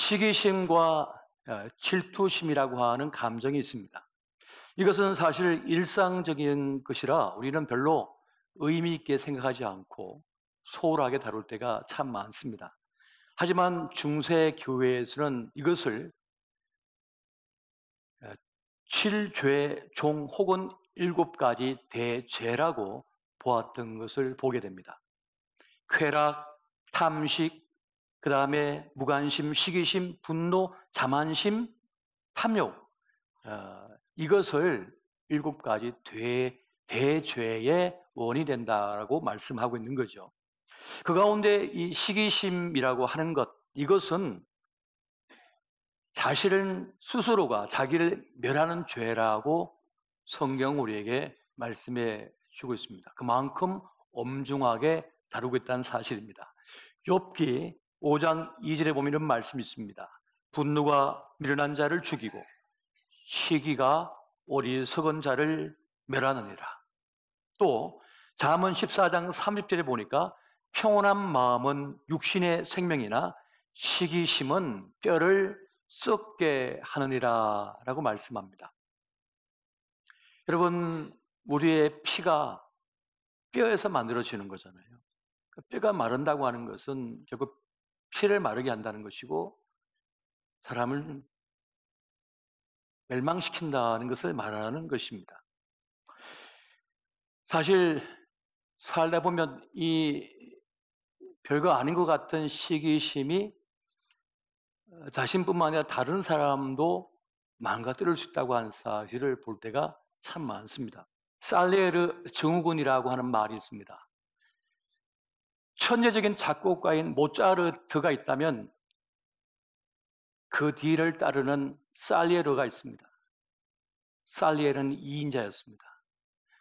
시기심과 질투심이라고 하는 감정이 있습니다. 이것은 사실 일상적인 것이라 우리는 별로 의미 있게 생각하지 않고 소홀하게 다룰 때가 참 많습니다. 하지만 중세 교회에서는 이것을 7죄 종 혹은 7가지 대죄라고 보았던 것을 보게 됩니다. 쾌락, 탐식, 그 다음에 무관심, 시기심, 분노, 자만심, 탐욕, 이것을 7가지 대죄의 원인이 된다고 말씀하고 있는 거죠. 그 가운데 이 시기심이라고 하는 것, 이것은 자신은 스스로가 자기를 멸하는 죄라고 성경 우리에게 말씀해 주고 있습니다. 그만큼 엄중하게 다루고 있다는 사실입니다. 욥기 5장 2절에 보면 이런 말씀이 있습니다. 분노가 미련한 자를 죽이고 시기가 어리석은 자를 멸하느니라. 또 잠언 14장 30절에 보니까 평온한 마음은 육신의 생명이나 시기심은 뼈를 썩게 하느니라 라고 말씀합니다. 여러분, 우리의 피가 뼈에서 만들어지는 거잖아요. 뼈가 마른다고 하는 것은 결국 피를 마르게 한다는 것이고 사람을 멸망시킨다는 것을 말하는 것입니다. 사실 살다 보면 이 별거 아닌 것 같은 시기심이 자신뿐만 아니라 다른 사람도 망가뜨릴 수 있다고 하는 사실을 볼 때가 참 많습니다. 살리에르 증후군이라고 하는 말이 있습니다. 천재적인 작곡가인 모차르트가 있다면 그 뒤를 따르는 살리에르가 있습니다. 살리에르는 2인자였습니다.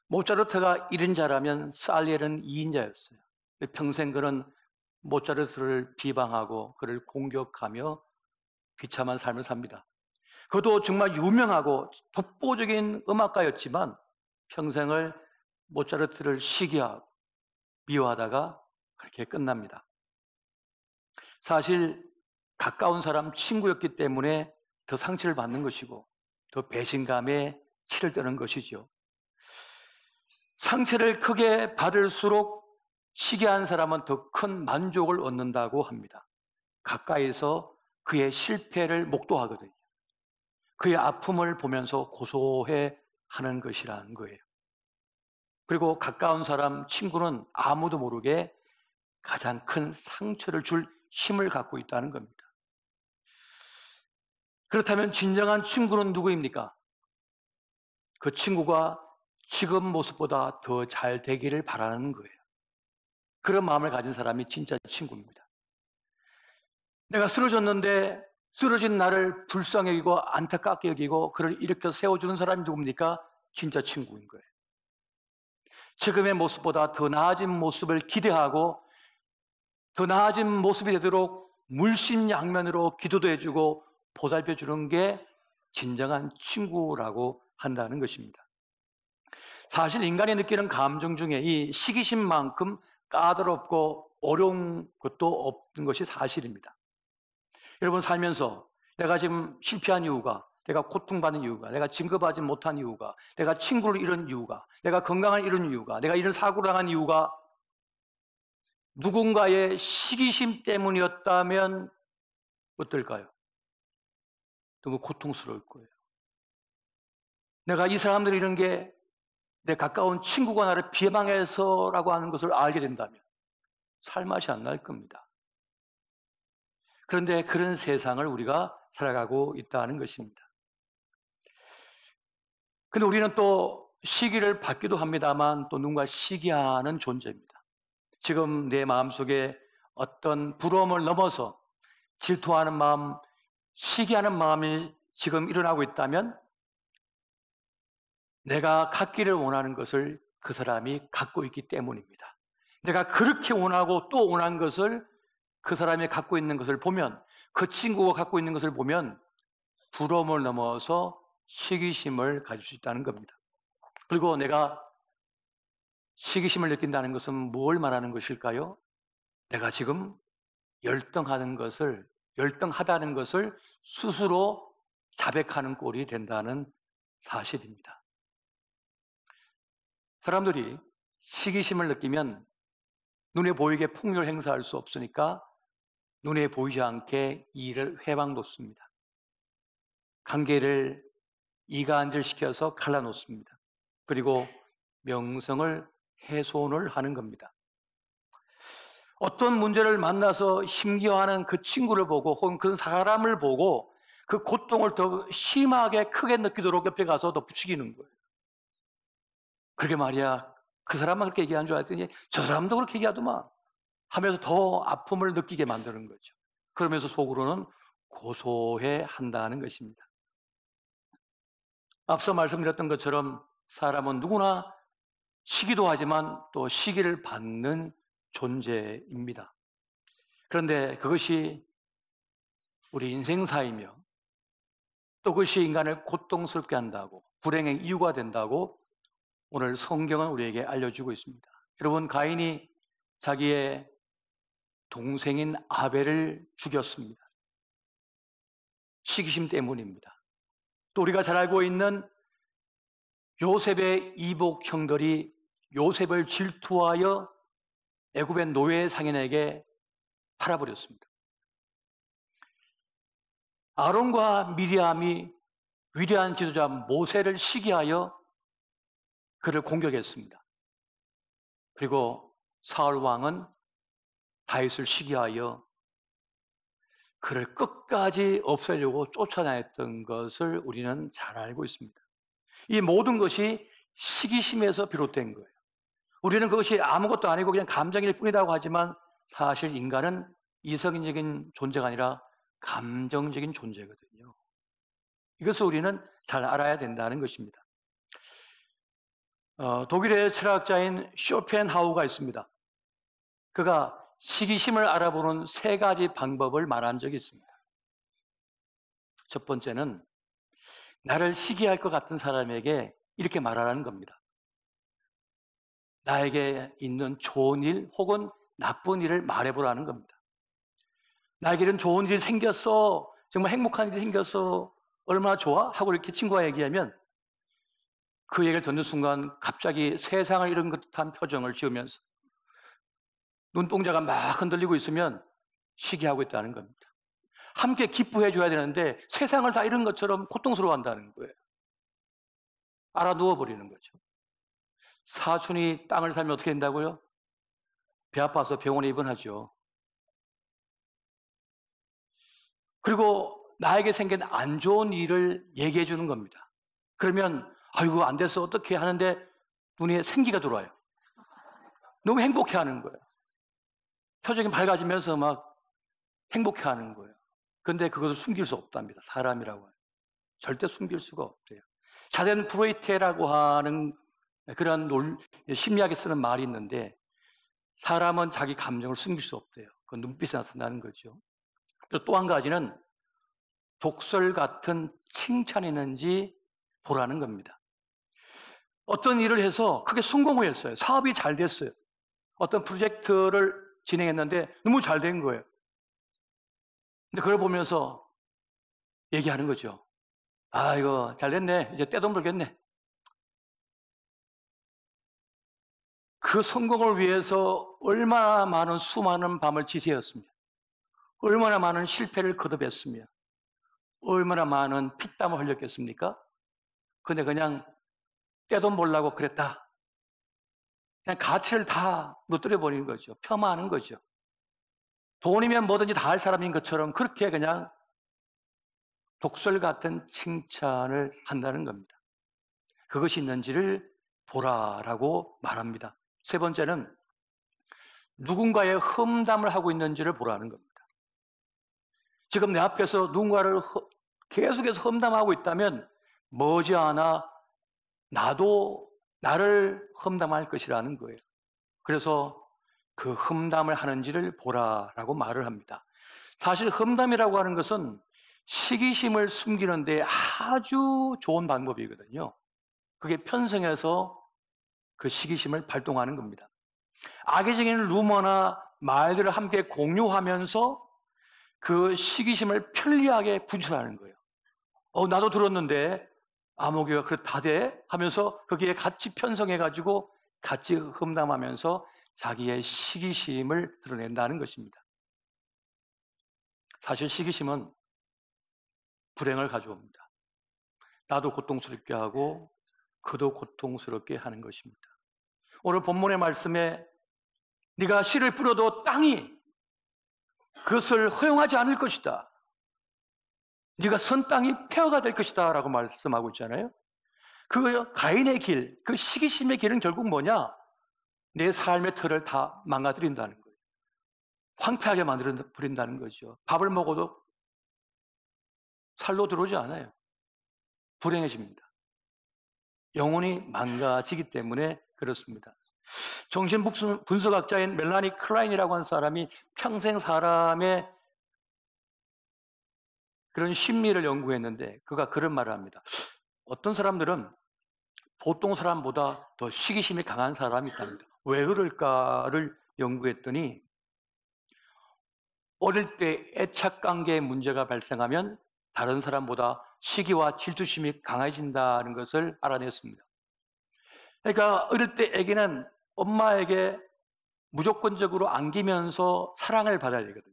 모차르트가 1인자라면 살리에르는 2인자였어요. 평생 그는 모차르트를 비방하고 그를 공격하며 비참한 삶을 삽니다. 그도 정말 유명하고 독보적인 음악가였지만 평생을 모차르트를 시기하고 미워하다가 그렇게 끝납니다. 사실 가까운 사람 친구였기 때문에 더 상처를 받는 것이고 더 배신감에 치를 떠는 것이죠. 상처를 크게 받을수록 시기한 사람은 더 큰 만족을 얻는다고 합니다. 가까이서 그의 실패를 목도하거든요. 그의 아픔을 보면서 고소해 하는 것이라는 거예요. 그리고 가까운 사람, 친구는 아무도 모르게 가장 큰 상처를 줄 힘을 갖고 있다는 겁니다. 그렇다면 진정한 친구는 누구입니까? 그 친구가 지금 모습보다 더 잘 되기를 바라는 거예요. 그런 마음을 가진 사람이 진짜 친구입니다. 내가 쓰러졌는데 쓰러진 나를 불쌍히 여기고 안타깝게 여기고 그를 일으켜 세워주는 사람이 누굽니까? 진짜 친구인 거예요. 지금의 모습보다 더 나아진 모습을 기대하고 더 나아진 모습이 되도록 물심양면으로 기도도 해주고 보살펴주는 게 진정한 친구라고 한다는 것입니다. 사실 인간이 느끼는 감정 중에 이 시기심만큼 까다롭고 어려운 것도 없는 것이 사실입니다. 여러분 살면서 내가 지금 실패한 이유가, 내가 고통받는 이유가, 내가 진급하지 못한 이유가, 내가 친구를 잃은 이유가, 내가 건강을 잃은 이유가, 내가 이런 사고를 당한 이유가 누군가의 시기심 때문이었다면 어떨까요? 너무 고통스러울 거예요. 내가 이 사람들이 이런 게 내 가까운 친구가 나를 비방해서라고 하는 것을 알게 된다면 살맛이 안 날 겁니다. 그런데 그런 세상을 우리가 살아가고 있다는 것입니다. 근데 우리는 또 시기를 받기도 합니다만 또 누군가 시기하는 존재입니다. 지금 내 마음속에 어떤 부러움을 넘어서 질투하는 마음, 시기하는 마음이 지금 일어나고 있다면 내가 갖기를 원하는 것을 그 사람이 갖고 있기 때문입니다. 내가 그렇게 원하고 또 원한 것을 그 사람이 갖고 있는 것을 보면, 그 친구가 갖고 있는 것을 보면 부러움을 넘어서 시기심을 가질 수 있다는 겁니다. 그리고 내가 시기심을 느낀다는 것은 뭘 말하는 것일까요? 내가 지금 열등하는 것을 열등하다는 것을 스스로 자백하는 꼴이 된다는 사실입니다. 사람들이 시기심을 느끼면 눈에 보이게 폭력을 행사할 수 없으니까 눈에 보이지 않게 이 일을 회방놓습니다. 관계를 이간질시켜서 갈라놓습니다. 그리고 명성을 훼손을 하는 겁니다. 어떤 문제를 만나서 힘겨워하는 그 친구를 보고 혹은 그 사람을 보고 그 고통을 더 심하게 크게 느끼도록 옆에 가서 더 부추기는 거예요. 그렇게 말이야, 그 사람만 그렇게 얘기하는 줄 알았더니 저 사람도 그렇게 얘기하더만 하면서 더 아픔을 느끼게 만드는 거죠. 그러면서 속으로는 고소해 한다는 것입니다. 앞서 말씀드렸던 것처럼 사람은 누구나 시기도 하지만 또 시기를 받는 존재입니다. 그런데 그것이 우리 인생사이며 또 그것이 인간을 고통스럽게 한다고, 불행의 이유가 된다고 오늘 성경은 우리에게 알려주고 있습니다. 여러분, 가인이 자기의 동생인 아벨을 죽였습니다. 시기심 때문입니다. 또 우리가 잘 알고 있는 요셉의 이복 형들이 요셉을 질투하여 애굽의 노예 상인에게 팔아버렸습니다. 아론과 미리암이 위대한 지도자 모세를 시기하여 그를 공격했습니다. 그리고 사울 왕은 다윗을 시기하여 그를 끝까지 없애려고 쫓아다녔던 것을 우리는 잘 알고 있습니다. 이 모든 것이 시기심에서 비롯된 거예요. 우리는 그것이 아무것도 아니고 그냥 감정일 뿐이라고 하지만 사실 인간은 이성적인 존재가 아니라 감정적인 존재거든요. 이것을 우리는 잘 알아야 된다는 것입니다. 독일의 철학자인 쇼펜하우가 있습니다. 그가 시기심을 알아보는 3가지 방법을 말한 적이 있습니다. 첫 번째는 나를 시기할 것 같은 사람에게 이렇게 말하라는 겁니다. 나에게 있는 좋은 일 혹은 나쁜 일을 말해보라는 겁니다. 나에게 이런 좋은 일이 생겼어, 정말 행복한 일이 생겼어, 얼마나 좋아? 하고 이렇게 친구가 얘기하면 그 얘기를 듣는 순간 갑자기 세상을 잃은 듯한 표정을 지으면서 눈동자가 막 흔들리고 있으면 시기하고 있다는 겁니다. 함께 기뻐해 줘야 되는데 세상을 다 잃은 것처럼 고통스러워한다는 거예요. 알아 누워버리는 거죠. 사촌이 땅을 살면 어떻게 된다고요? 배 아파서 병원에 입원하죠. 그리고 나에게 생긴 안 좋은 일을 얘기해 주는 겁니다. 그러면 아이고 안 돼서 어떻게 하는데 눈에 생기가 들어와요. 너무 행복해하는 거예요. 표정이 밝아지면서 막 행복해하는 거예요. 그런데 그것을 숨길 수 없답니다. 사람이라고 해요. 절대 숨길 수가 없대요. 자덴 프로이테라고 하는 그런 심리학에 쓰는 말이 있는데 사람은 자기 감정을 숨길 수 없대요. 그 눈빛에 나타나는 거죠. 또 한 가지는 독설 같은 칭찬이 있는지 보라는 겁니다. 어떤 일을 해서 크게 성공을 했어요. 사업이 잘 됐어요. 어떤 프로젝트를 진행했는데 너무 잘 된 거예요. 근데 그걸 보면서 얘기하는 거죠. 아, 이거 잘 됐네. 이제 떼돈 벌겠네. 그 성공을 위해서 얼마나 많은 수많은 밤을 지새웠으며 얼마나 많은 실패를 거듭했으며 얼마나 많은 피땀을 흘렸겠습니까? 근데 그냥 떼돈 벌려고 그랬다. 그냥 가치를 다 무너뜨려버리는 거죠. 폄하하는 거죠. 돈이면 뭐든지 다 할 사람인 것처럼 그렇게 그냥 독설 같은 칭찬을 한다는 겁니다. 그것이 있는지를 보라라고 말합니다. 3번째는 누군가의 험담을 하고 있는지를 보라는 겁니다. 지금 내 앞에서 누군가를 계속해서 험담하고 있다면 머지않아 나도 나를 험담할 것이라는 거예요. 그래서 그 험담을 하는지를 보라라고 말을 합니다. 사실 험담이라고 하는 것은 시기심을 숨기는 데 아주 좋은 방법이거든요. 그게 편성해서 그 시기심을 발동하는 겁니다. 악의적인 루머나 말들을 함께 공유하면서 그 시기심을 편리하게 분출하는 거예요. 나도 들었는데 아모개가 그렇다대 하면서 거기에 같이 편성해가지고 같이 험담하면서 자기의 시기심을 드러낸다는 것입니다. 사실 시기심은 불행을 가져옵니다. 나도 고통스럽게 하고 그도 고통스럽게 하는 것입니다. 오늘 본문의 말씀에 네가 씨를 뿌려도 땅이 그것을 허용하지 않을 것이다. 네가 선 땅이 폐허가 될 것이다 라고 말씀하고 있잖아요. 그 가인의 길, 그 시기심의 길은 결국 뭐냐? 내 삶의 틀을 다 망가뜨린다는 거예요. 황폐하게 만들어버린다는 거죠. 밥을 먹어도 살로 들어오지 않아요. 불행해집니다. 영혼이 망가지기 때문에 그렇습니다. 정신분석학자인 멜라니 클라인이라고 하는 사람이 평생 사람의 그런 심리를 연구했는데 그가 그런 말을 합니다. 어떤 사람들은 보통 사람보다 더 시기심이 강한 사람이 있답니다. 왜 그럴까를 연구했더니 어릴 때 애착관계의 문제가 발생하면 다른 사람보다 시기와 질투심이 강해진다는 것을 알아냈습니다. 그러니까 어릴 때 아기는 엄마에게 무조건적으로 안기면서 사랑을 받아야 되거든요.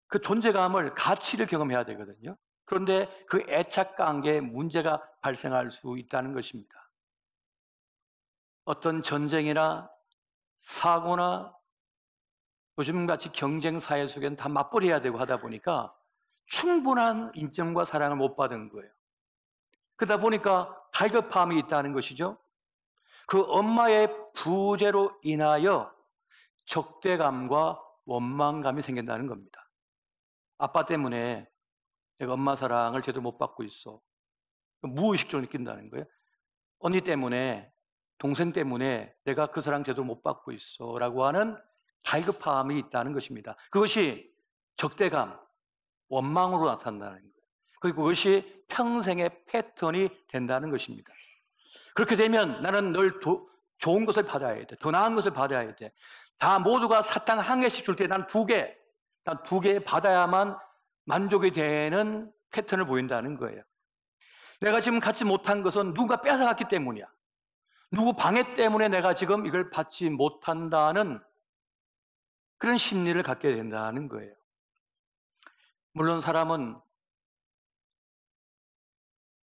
그 존재감을, 가치를 경험해야 되거든요. 그런데 그 애착관계에 문제가 발생할 수 있다는 것입니다. 어떤 전쟁이나 사고나 요즘같이 경쟁사회 속에는 다 맞벌이해야 되고 하다 보니까 충분한 인정과 사랑을 못 받은 거예요. 그러다 보니까 갈급함이 있다는 것이죠. 그 엄마의 부재로 인하여 적대감과 원망감이 생긴다는 겁니다. 아빠 때문에 내가 엄마 사랑을 제대로 못 받고 있어. 무의식적으로 느낀다는 거예요. 언니 때문에, 동생 때문에 내가 그 사랑 제대로 못 받고 있어 라고 하는 갈급함이 있다는 것입니다. 그것이 적대감, 원망으로 나타난다는 거예요. 그리고 그것이 평생의 패턴이 된다는 것입니다. 그렇게 되면 나는 늘 좋은 것을 받아야 돼. 더 나은 것을 받아야 돼. 다 모두가 사탕 한 개씩 줄 때 난 두 개 받아야만 만족이 되는 패턴을 보인다는 거예요. 내가 지금 갖지 못한 것은 누가 뺏어갔기 때문이야. 누구 방해 때문에 내가 지금 이걸 받지 못한다는 그런 심리를 갖게 된다는 거예요. 물론 사람은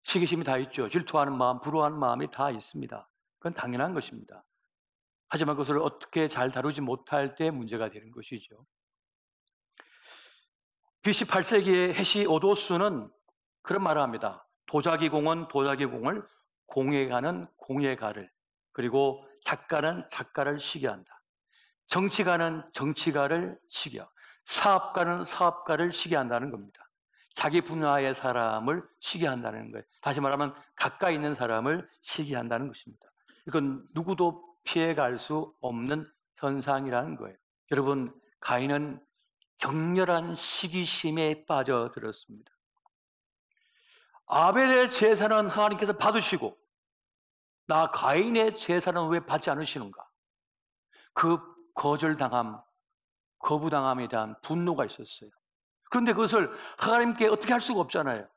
시기심이 다 있죠. 질투하는 마음, 부러워하는 마음이 다 있습니다. 그건 당연한 것입니다. 하지만 그것을 어떻게 잘 다루지 못할 때 문제가 되는 것이죠. BC 8세기의 헤시오도스는 그런 말을 합니다. 도자기공은 도자기공을, 공예가는 공예가를, 그리고 작가는 작가를 시기한다. 정치가는 정치가를 시기하고 사업가는 사업가를 시기한다는 겁니다. 자기 분야의 사람을 시기한다는 거예요. 다시 말하면 가까이 있는 사람을 시기한다는 것입니다. 이건 누구도 피해갈 수 없는 현상이라는 거예요. 여러분, 가인은 격렬한 시기심에 빠져들었습니다. 아벨의 제사는 하나님께서 받으시고 나 가인의 제사는 왜 받지 않으시는가? 그 거절당함, 거부당함에 대한 분노가 있었어요. 그런데 그것을 하나님께 어떻게 할 수가 없잖아요.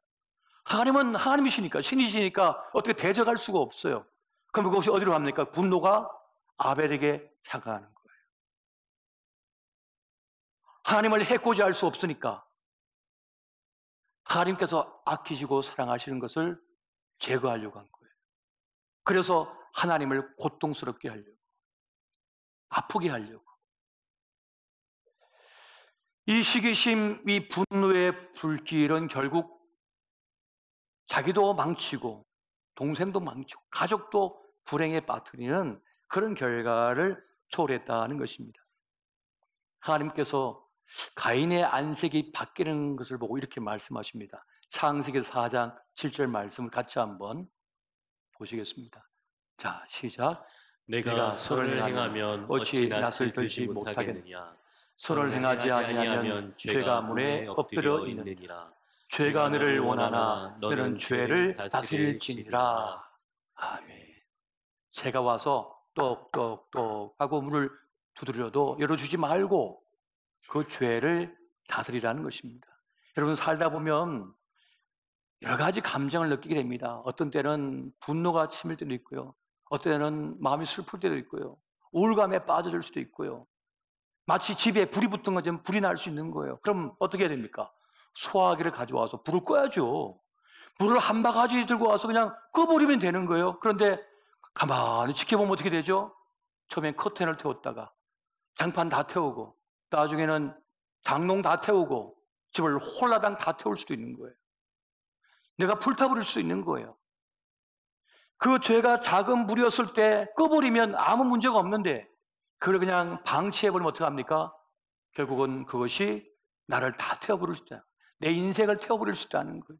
하나님은 하나님이시니까, 신이시니까 어떻게 대적할 수가 없어요. 그럼 그것이 어디로 갑니까? 분노가 아벨에게 향하는 거예요. 하나님을 해코지 할 수 없으니까 하나님께서 아끼시고 사랑하시는 것을 제거하려고 한 거예요. 그래서 하나님을 고통스럽게 하려고, 아프게 하려고. 이 시기심, 이 분노의 불길은 결국 자기도 망치고 동생도 망치고 가족도 불행에 빠뜨리는 그런 결과를 초래했다는 것입니다. 하나님께서 가인의 안색이 바뀌는 것을 보고 이렇게 말씀하십니다. 창세기 4장 7절 말씀을 같이 한번 보시겠습니다. 자, 시작. 내가 선을 행하면 어찌 낯을 들지 못하겠느냐. 선을 행하지 아니하면 죄가 문에 엎드려 있느니라. 죄가 너를 원하나 너는 죄를 다스릴지니라. 아멘. 죄가 와서 똑똑똑 하고 문을 두드려도 열어주지 말고 그 죄를 다스리라는 것입니다. 여러분, 살다 보면 여러 가지 감정을 느끼게 됩니다. 어떤 때는 분노가 치밀 때도 있고요. 어떤 때는 마음이 슬플 때도 있고요. 우울감에 빠져들 수도 있고요. 마치 집에 불이 붙은 것처럼 불이 날 수 있는 거예요. 그럼 어떻게 해야 됩니까? 소화기를 가져와서 불을 꺼야죠. 불을 한 바가지 들고 와서 그냥 꺼버리면 되는 거예요. 그런데 가만히 지켜보면 어떻게 되죠? 처음엔 커튼을 태웠다가 장판 다 태우고 나중에는 장롱 다 태우고 집을 홀라당 다 태울 수도 있는 거예요. 내가 불타버릴 수 있는 거예요. 그 죄가 작은 불이었을 때 꺼버리면 아무 문제가 없는데 그걸 그냥 방치해버리면 어떡합니까? 결국은 그것이 나를 다 태워버릴 수 있다. 내 인생을 태워버릴 수 있다는 거예요.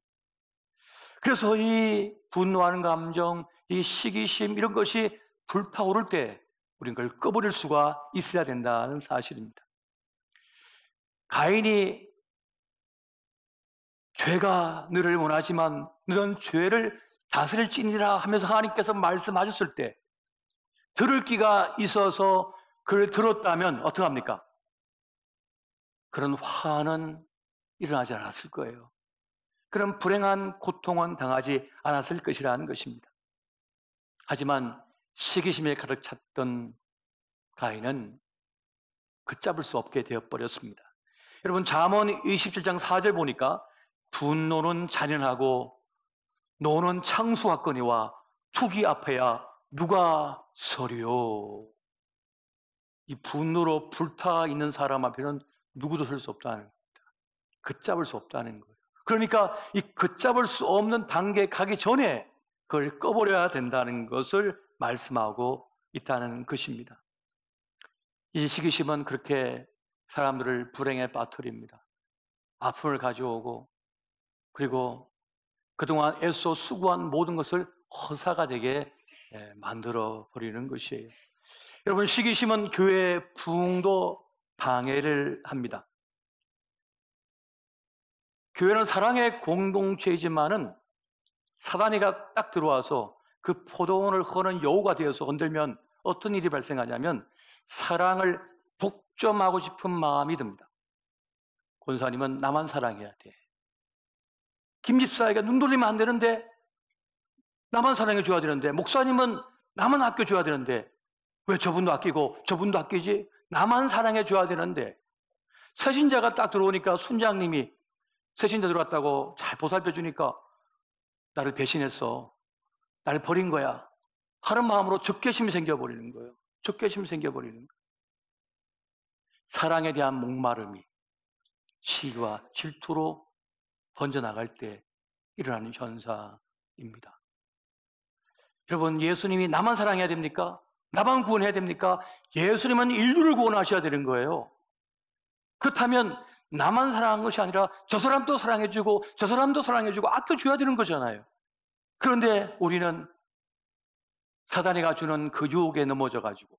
그래서 이 분노하는 감정, 이 시기심 이런 것이 불타오를 때 우리는 그걸 꺼버릴 수가 있어야 된다는 사실입니다. 가인이 죄가 너를 원하지만 너는 죄를 다스릴지니라 하면서 하나님께서 말씀하셨을 때 들을 귀가 있어서 그를 들었다면 어떡합니까? 그런 화는 일어나지 않았을 거예요. 그런 불행한 고통은 당하지 않았을 것이라는 것입니다. 하지만 시기심에 가득 찼던 가인은 걷잡을 수 없게 되어버렸습니다. 여러분, 잠언 27장 4절 보니까 분노는 잔인하고 노는 창수하거니와 투기 앞에야 누가 서리요. 이 분노로 불타 있는 사람 앞에는 누구도 설 수 없다는 겁니다. 걷잡을 수 없다는 거예요. 그러니까 이 걷잡을 수 없는 단계에 가기 전에 그걸 꺼버려야 된다는 것을 말씀하고 있다는 것입니다. 이 시기심은 그렇게 사람들을 불행에 빠뜨립니다. 아픔을 가져오고 그리고 그동안 애써 수고한 모든 것을 허사가 되게 만들어 버리는 것이에요. 여러분, 시기심은 교회의 부흥도 방해를 합니다. 교회는 사랑의 공동체이지만은 사단이가 딱 들어와서 그 포도원을 허는 여우가 되어서 흔들면 어떤 일이 발생하냐면 사랑을 독점하고 싶은 마음이 듭니다. 권사님은 나만 사랑해야 돼. 김 집사에게 눈 돌리면 안 되는데 나만 사랑해 줘야 되는데, 목사님은 나만 아껴줘야 되는데 왜 저분도 아끼고 저분도 아끼지? 나만 사랑해 줘야 되는데. 새신자가 딱 들어오니까 순장님이 새신자 들어왔다고 잘 보살펴 주니까 나를 배신했어, 나를 버린 거야 하는 마음으로 적개심이 생겨버리는 거예요. 적개심이 생겨버리는 거예요. 사랑에 대한 목마름이 시기와 질투로 번져나갈 때 일어나는 현상입니다. 여러분, 예수님이 나만 사랑해야 됩니까? 나만 구원해야 됩니까? 예수님은 인류를 구원하셔야 되는 거예요. 그렇다면 나만 사랑한 것이 아니라 저 사람도 사랑해주고 저 사람도 사랑해주고 아껴줘야 되는 거잖아요. 그런데 우리는 사단이가 주는 그 유혹에 넘어져가지고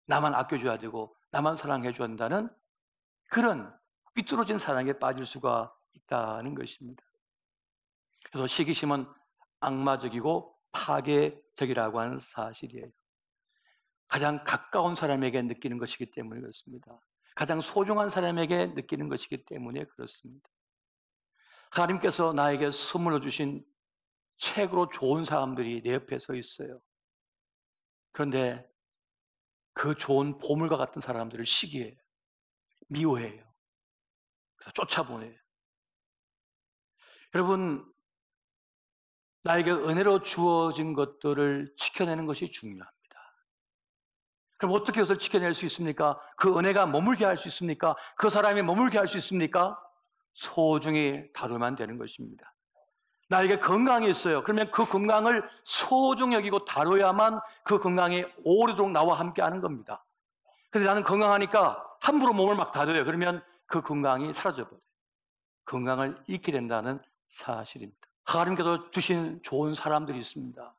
나만 아껴줘야 되고 나만 사랑해줘야 한다는 그런 삐뚤어진 사랑에 빠질 수가 있다는 것입니다. 그래서 시기심은 악마적이고 파괴적이라고 하는 사실이에요. 가장 가까운 사람에게 느끼는 것이기 때문에 그렇습니다. 가장 소중한 사람에게 느끼는 것이기 때문에 그렇습니다. 하나님께서 나에게 선물로 주신 최고로 좋은 사람들이 내 옆에 서 있어요. 그런데 그 좋은 보물과 같은 사람들을 시기해요. 미워해요. 그래서 쫓아보내요. 여러분, 나에게 은혜로 주어진 것들을 지켜내는 것이 중요합니다. 그럼 어떻게 그것을 지켜낼 수 있습니까? 그 은혜가 머물게 할 수 있습니까? 그 사람이 머물게 할 수 있습니까? 소중히 다루면 되는 것입니다. 나에게 건강이 있어요. 그러면 그 건강을 소중히 여기고 다뤄야만 그 건강이 오래도록 나와 함께 하는 겁니다. 그런데 나는 건강하니까 함부로 몸을 막 다뤄요. 그러면 그 건강이 사라져버려요. 건강을 잃게 된다는 사실입니다. 하나님께서 주신 좋은 사람들이 있습니다.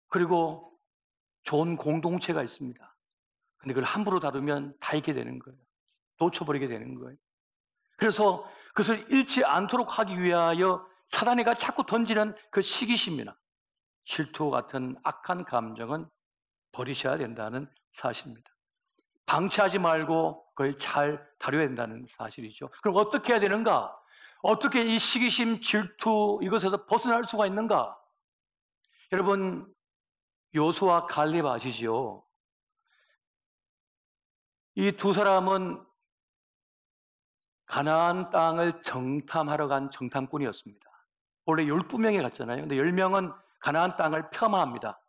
그리고 좋은 공동체가 있습니다. 근데 그걸 함부로 다루면 다 잃게 되는 거예요. 놓쳐버리게 되는 거예요. 그래서 그것을 잃지 않도록 하기 위하여 사단이가 자꾸 던지는 그 시기심이나 질투 같은 악한 감정은 버리셔야 된다는 사실입니다. 방치하지 말고 그걸 잘 다뤄야 된다는 사실이죠. 그럼 어떻게 해야 되는가? 어떻게 이 시기심, 질투 이것에서 벗어날 수가 있는가? 여러분, 요수와 갈렙 아시지요? 이 두 사람은 가나안 땅을 정탐하러 간 정탐꾼이었습니다. 원래 12명이 갔잖아요. 근데 10명은 가나안 땅을 폄하합니다.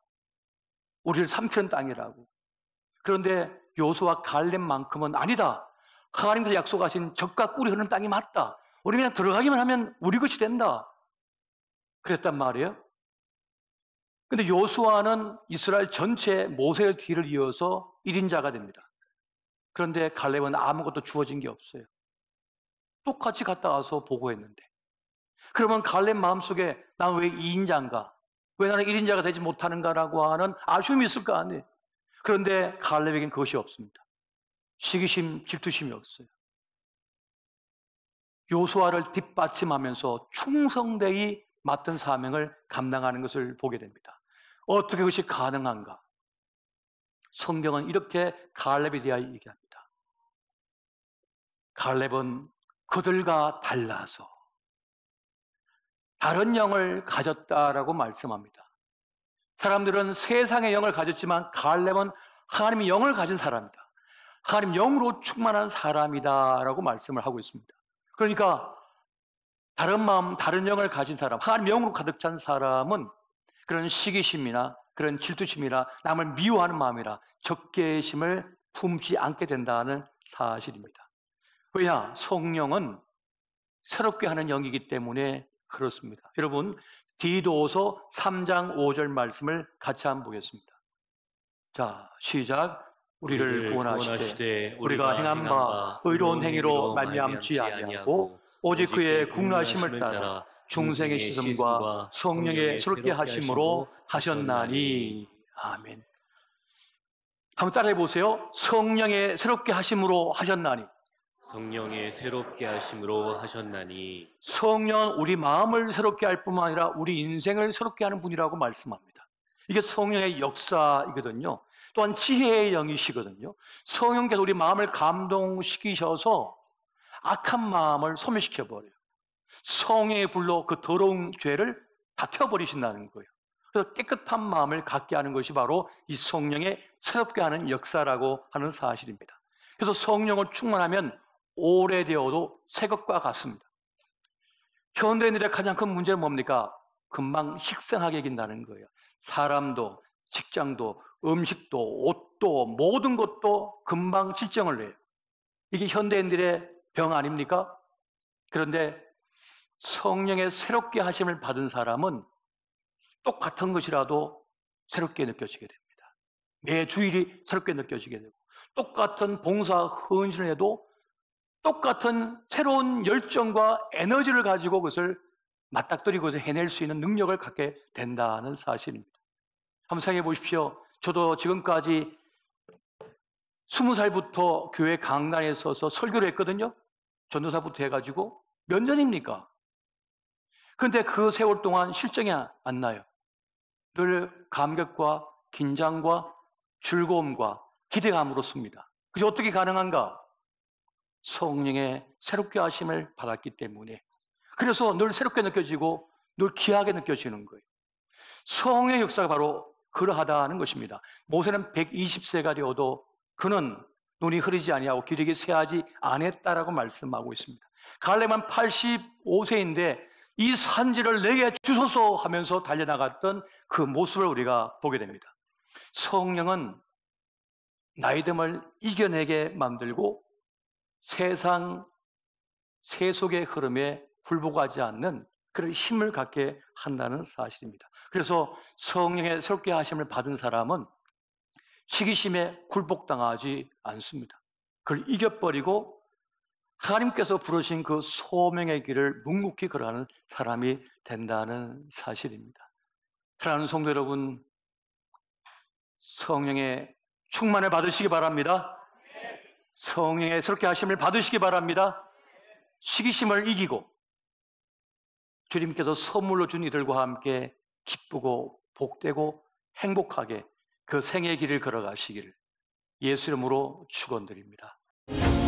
우리를 삼키는 땅이라고. 그런데 요수와 갈렙만큼은 아니다. 하나님께서 약속하신 젖과 꿀이 흐르는 땅이 맞다. 우리 그냥 들어가기만 하면 우리 것이 된다. 그랬단 말이에요. 근데 요수아는 이스라엘 전체 모세의 뒤를 이어서 1인자가 됩니다. 그런데 갈렙은 아무것도 주어진 게 없어요. 똑같이 갔다 와서 보고했는데. 그러면 갈렙 마음속에 난 왜 2인자인가? 왜 나는 1인자가 되지 못하는가라고 하는 아쉬움이 있을 거 아니에요. 그런데 갈렙에겐 그것이 없습니다. 시기심, 질투심이 없어요. 요수아를 뒷받침하면서 충성되이 맡은 사명을 감당하는 것을 보게 됩니다. 어떻게 그것이 가능한가? 성경은 이렇게 갈렙에 대하여 얘기합니다. 갈렙은 그들과 달라서 다른 영을 가졌다라고 말씀합니다. 사람들은 세상의 영을 가졌지만 갈렙은 하나님의 영을 가진 사람이다. 하나님 영으로 충만한 사람이다라고 말씀을 하고 있습니다. 그러니까 다른 마음, 다른 영을 가진 사람, 하나님 영으로 가득 찬 사람은 그런 시기심이나 그런 질투심이나 남을 미워하는 마음이라 적개심을 품지 않게 된다는 사실입니다. 왜냐? 성령은 새롭게 하는 영이기 때문에 그렇습니다. 여러분, 디도서 3장 5절 말씀을 같이 한번 보겠습니다. 자, 시작. 우리를 구원하시되 우리가 행한 바 의로운 행위로 말미암지 아니하고 오직 그의 국나심을 따라 중생의 씻음과 성령의 새롭게 하심으로 하셨나니. 아멘. 한번 따라해 보세요. 성령의 새롭게 하심으로 하셨나니. 성령의 새롭게 하심으로 하셨나니. 성령은 우리 마음을 새롭게 할 뿐만 아니라 우리 인생을 새롭게 하는 분이라고 말씀합니다. 이게 성령의 역사이거든요. 또한 지혜의 영이시거든요. 성령께서 우리 마음을 감동시키셔서 악한 마음을 소멸시켜버려요. 성령의 불로 그 더러운 죄를 다 태워버리신다는 거예요. 그래서 깨끗한 마음을 갖게 하는 것이 바로 이 성령의 새롭게 하는 역사라고 하는 사실입니다. 그래서 성령을 충만하면 오래되어도 새 것과 같습니다. 현대인들의 가장 큰 문제는 뭡니까? 금방 식상하게 여긴다는 거예요. 사람도, 직장도, 음식도, 옷도, 모든 것도 금방 질정을 내요. 이게 현대인들의 병 아닙니까? 그런데 성령의 새롭게 하심을 받은 사람은 똑같은 것이라도 새롭게 느껴지게 됩니다. 매 주일이 새롭게 느껴지게 되고, 똑같은 봉사 헌신을 해도 똑같은 새로운 열정과 에너지를 가지고 그것을 맞닥뜨리고 해낼 수 있는 능력을 갖게 된다는 사실입니다. 한번 생각해 보십시오. 저도 지금까지 20살부터 교회 강단에 서서 설교를 했거든요. 전도사부터 해가지고 몇 년입니까? 그런데 그 세월 동안 실정이 안 나요. 늘 감격과 긴장과 즐거움과 기대감으로 씁니다. 그게 어떻게 가능한가? 성령의 새롭게 하심을 받았기 때문에. 그래서 늘 새롭게 느껴지고 늘 귀하게 느껴지는 거예요. 성령의 역사가 바로 그러하다는 것입니다. 모세는 120세가 되어도 그는 눈이 흐리지 아니하고 기력이 쇠하지 않았다라고 말씀하고 있습니다. 갈렙은 85세인데 이 산지를 내게 주소서 하면서 달려나갔던 그 모습을 우리가 보게 됩니다. 성령은 나이듦을 이겨내게 만들고 세상 세속의 흐름에 굴복하지 않는 그런 힘을 갖게 한다는 사실입니다. 그래서 성령의 새롭게 하심을 받은 사람은 시기심에 굴복당하지 않습니다. 그걸 이겨버리고 하나님께서 부르신 그 소명의 길을 묵묵히 걸어가는 사람이 된다는 사실입니다. 사랑하는 성도 여러분, 성령의 충만을 받으시기 바랍니다. 성령의 새롭게 하심을 받으시기 바랍니다. 시기심을 이기고 주님께서 선물로 준 이들과 함께 기쁘고 복되고 행복하게 그 생의 길을 걸어가시기를 예수 이름으로 축원드립니다. 주